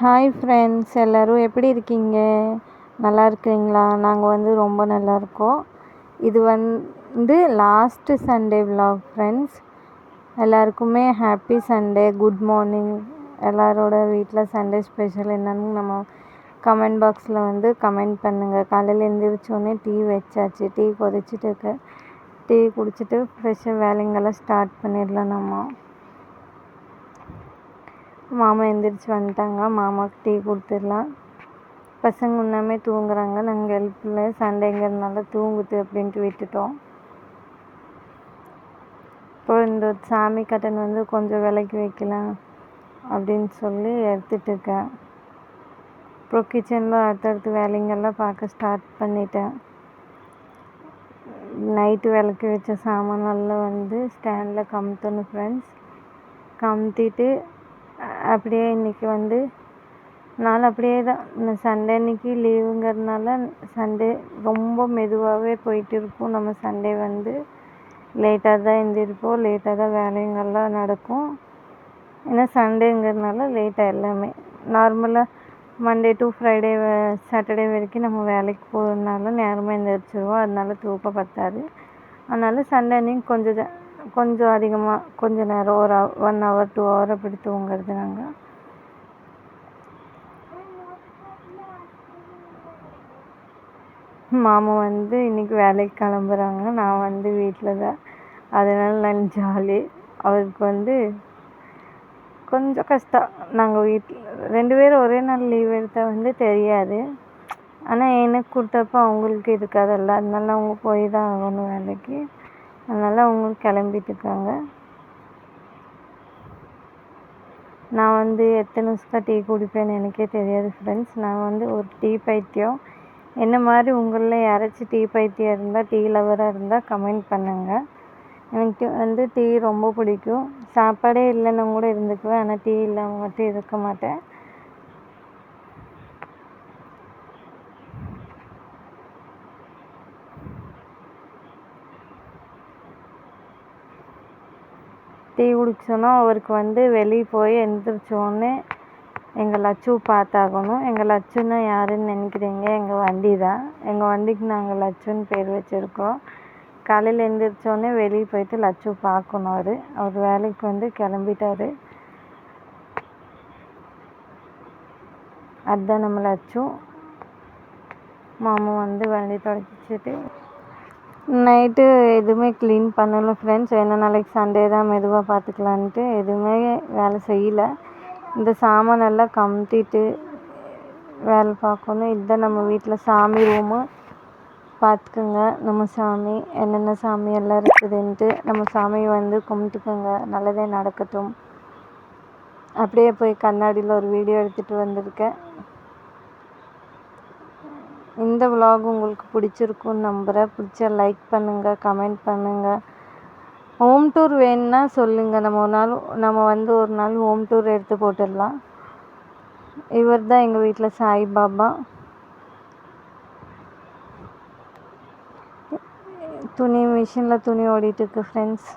Hi friends, எல்லோரும் எப்படி இருக்கீங்க? நல்லா இருக்கிறீங்களா? நாங்கள் வந்து ரொம்ப நல்லா இருக்கோம். இது வந்து லாஸ்ட்டு சண்டே விலாக் ஃப்ரெண்ட்ஸ். எல்லாருக்குமே ஹாப்பி சண்டே, குட் மார்னிங். எல்லாரோட வீட்டில் சண்டே ஸ்பெஷல் என்னன்னு நம்ம கமெண்ட் பாக்ஸில் வந்து கமெண்ட் பண்ணுங்கள். காலையில் எழுந்திரிச்சோடனே டீ வச்சாச்சு, டீ கொதிச்சுட்டு இருக்கு. டீ குடிச்சிட்டு ஃப்ரெஷ்ஷாக வேலைங்கெல்லாம் ஸ்டார்ட் பண்ணிடலாம். மாமா எந்திரிச்சு வந்துட்டாங்க, மாமாவுக்கு டீ கொடுத்துடலாம். பசங்க இன்னமே தூங்குறாங்க, நாங்கள் எழுப்பல, சண்டேங்கிறதுனால தூங்குது அப்படின்ட்டு விட்டுட்டோம். இப்போ இந்த சாமி கட்டன் வந்து கொஞ்சம் விலைக்கு வைக்கலாம் அப்படின்னு சொல்லி எடுத்துகிட்டு இருக்கேன். அப்புறம் கிச்சனில் அடுத்தடுத்து வேலைங்கெல்லாம் பார்க்க ஸ்டார்ட் பண்ணிட்டேன். நைட்டு விளக்கு வச்ச சாமானெல்லாம் வந்து ஸ்டாண்டில் கமுத்தணும் ஃப்ரெண்ட்ஸ். கமுத்திட்டு அப்படியே இன்றைக்கி வந்து நாள் அப்படியே தான். இந்த சண்டே அன்றைக்கி லீவுங்கிறதுனால சண்டே ரொம்ப மெதுவாகவே போயிட்டு இருக்கும். நம்ம சண்டே வந்து லேட்டாக தான் எழுந்திரிப்போம், லேட்டாக தான் வேலைங்கள்லாம் நடக்கும். ஏன்னா சண்டேங்கிறதுனால லேட்டாக எல்லாமே. நார்மலாக மண்டே டு ஃப்ரைடே சாட்டர்டே வரைக்கும் நம்ம வேலைக்கு போகிறதுனால நேரமாக எழுந்திரிச்சிருவோம், அதனால தூக்கம் பத்தாது. அதனால் சண்டே அன்றைக்கி கொஞ்சம் அதிகமாக கொஞ்சம் நேரம் ஒரு 1 hour 2 hour அப்படி தூங்குறது. நாங்கள் மாமா வந்து இன்றைக்கி வேலைக்கு கிளம்புறாங்க, நான் வந்து வீட்டில் தான். அதனால நான் ஜாலி. அவருக்கு வந்து கொஞ்சம் கஷ்டம். நாங்கள் வீட்டில் 2 பேரும் ஒரே நாள் லீவ் எடுத்தால் வந்து தெரியாது. ஆனால் எனக்கு கொடுத்தப்போ அவங்களுக்கு இருக்காதல்ல, அதனால அவங்க போய் தான் ஆகணும் வேலைக்கு. அதனால் அவங்க கிளம்பிட்டு இருக்காங்க. நான் வந்து எத்தனை வருஷம் டீ குடிப்பேன்னு எனக்கே தெரியாது ஃப்ரெண்ட்ஸ். நான் வந்து ஒரு டீ பைத்தியம். என்ன மாதிரி உங்களில் யாராச்சும் டீ பைத்தியம் இருந்தால், டீ லவராக இருந்தால் கமெண்ட் பண்ணுங்கள். எனக்கு வந்து டீ ரொம்ப பிடிக்கும். சாப்பாடே இல்லைன்னு கூட இருந்துக்குவேன், ஆனால் டீ இல்லாமல் மட்டும் இருக்க மாட்டேன். டீ குடிச்சோன்னா அவருக்கு வந்து வெளியே போய் எழுந்திரிச்சோடனே எங்கள் லட்சு பார்த்தாகணும். எங்கள் லட்சுன்னா யாருன்னு நினைக்கிறீங்க? எங்கள் வண்டி தான். எங்கள் வண்டிக்கு நாங்கள் லட்சுன்னு பேர் வச்சுருக்கோம். காலையில் எழுந்திரிச்சோடனே வெளியே போயிட்டு லட்சு பார்க்கணும். அவர் வேலைக்கு வந்து கிளம்பிட்டார். அதுதான் நம்ம லட்சு. மாமா வந்து வண்டி தொடச்சிட்டு நைட்டு எதுவுமே க்ளீன் பண்ணலை ஃப்ரெண்ட்ஸ். ஏன்னா நாளைக்கு சண்டே தான், மெதுவாக பார்த்துக்கலான்ட்டு எதுவுமே வேலை செய்யலை. இந்த சாமானெல்லாம் கமுத்திட்டு வேலை பார்க்கணும். இதுதான் நம்ம வீட்டில் சாமி ரூமு. பார்த்துக்குங்க நம்ம சாமி, என்னென்ன சாமி எல்லாம் இருக்குதுன்ட்டு. நம்ம சாமியை வந்து கும்பிட்டுக்கோங்க, நல்லதே நடக்கட்டும். அப்படியே போய் கண்ணாடியில் ஒரு வீடியோ எடுத்துகிட்டு வந்திருக்கேன். இந்த விலாக் உங்களுக்கு பிடிச்சிருக்குன்னு நம்புகிறேன். பிடிச்சா லைக் பண்ணுங்கள், கமெண்ட் பண்ணுங்கள். ஹோம் டூர் வேணும்னா சொல்லுங்கள். நம்ம வந்து ஒரு நாள் ஹோம் டூர் எடுத்து போட்டுடலாம். இவர் தான் எங்கள் வீட்டில் சாய்பாபா. மிஷினில் துணி ஓடிட்டுருக்கு ஃப்ரெண்ட்ஸ்.